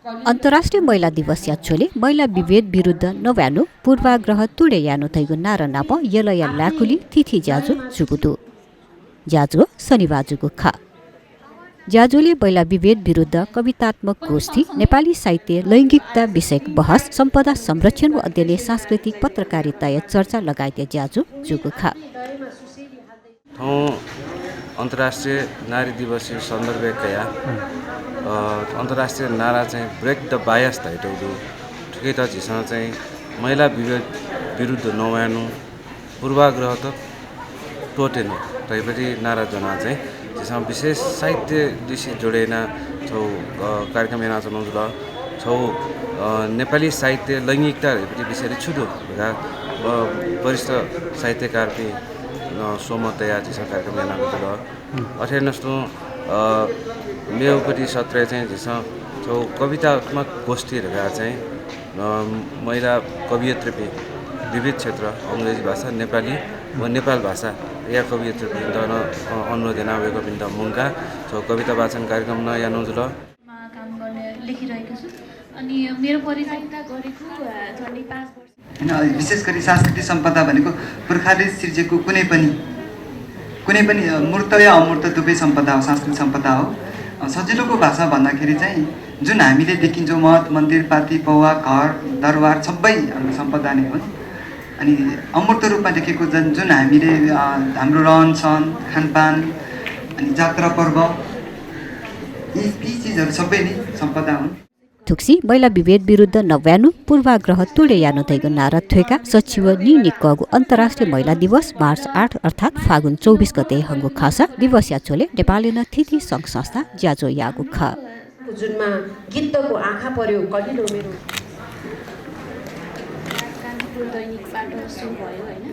अन्तर्राष्ट्रिय महिला दिवस याचोले महिला विभेद विरुद्ध नव्यानु पूर्वाग्रह तुडे यानु थैगु नारा नाप यलया लाकुली तिथि ज्याजो जुगुदु ज्याजो शनिबाजुको खा ज्याजोले महिला विभेद विरुद्ध कवितात्मक गोष्ठी नेपाली साहित्य लैङ्गिकता विषयक बहस सम्पदा संरक्षण व अध्ययन सांस्कृतिक पत्रकारिता चर्चा लगायत ज्याजो जुगु खा अन्तर्राष्ट्रिय नारी दिवस सन्दर्भकया अन्तर्राष्ट्रिय नारा चाहिँ ब्रेक द बायस धाइटौदु ठिकै त झिसँग चाहिँ महिला विभेद विरुद्ध नवानु पूर्वाग्रह त टोटेन तैपनि नारा जना चाहिँ झिसँग विशेष साहित्य दिशी जोडेना छौ कार्यक्रम yana चलाउँछु छौ नेपाली साहित्य लैङ्गिकता विषयले छुटो वरिष्ठ साहित्यकार सोमतया झिसँग कार्यक्रम yana ल अठेनस्तो मेउपट्टि सत्र चाहिँ झिसँग छौ कवितात्मक गोष्ठीहरुका चाहिँ महिला कवियत्री विविध क्षेत्र अंग्रेजी भाषा नेपाली व नेपाल भाषा या कवियत्री बिन्दन अनुरोध जनाएको बिन्द मुंगा छौ कविता वाचन कार्यक्रम न या नजुल काम गर्ने लेखिरहेको छु अनि मेरो परिचयता गरेको झन्डै 5 वर्ष हैन विशेष गरी सांस्कृतिक सम्पदा भनेको पुर्खाले सिर्जेको कुनै पनि मूर्त या अमूर्त दुवै सम्पदा हो सांस्कृतिक सम्पदा हो सजिलोको भाषा भन्दाखेरि चाहिँ जुन हामीले देखिन्छौँ मठ मन्दिर पार्टी पौवा घर दरबार सबै हाम्रो सम्पदा नै हो अनि अमूर्त रूपमा देखेको जुन हामीले हाम्रो रहन सहन खानपान अनि जात्रा पर्व यी चिजहरू सबै नै सम्पदा हुन् थुक्सी महिला विभेद विरुद्ध नव्यानु पूर्वाग्रह तुडे यानु थैगु नारा थ्वेका सचिव निकगु अन्तर्राष्ट्रिय महिला दिवस मार्च 8 अर्थात् फागुन 24 गते हंगु खासा दिवस याचोले नेपालीन थिथि संघ संस्था ज्याजो यागु ख जुनमा गीतको आँखा पर्यो कलिलो मेरो कान्तिपुर दैनिकबाट सुरु भयो हैन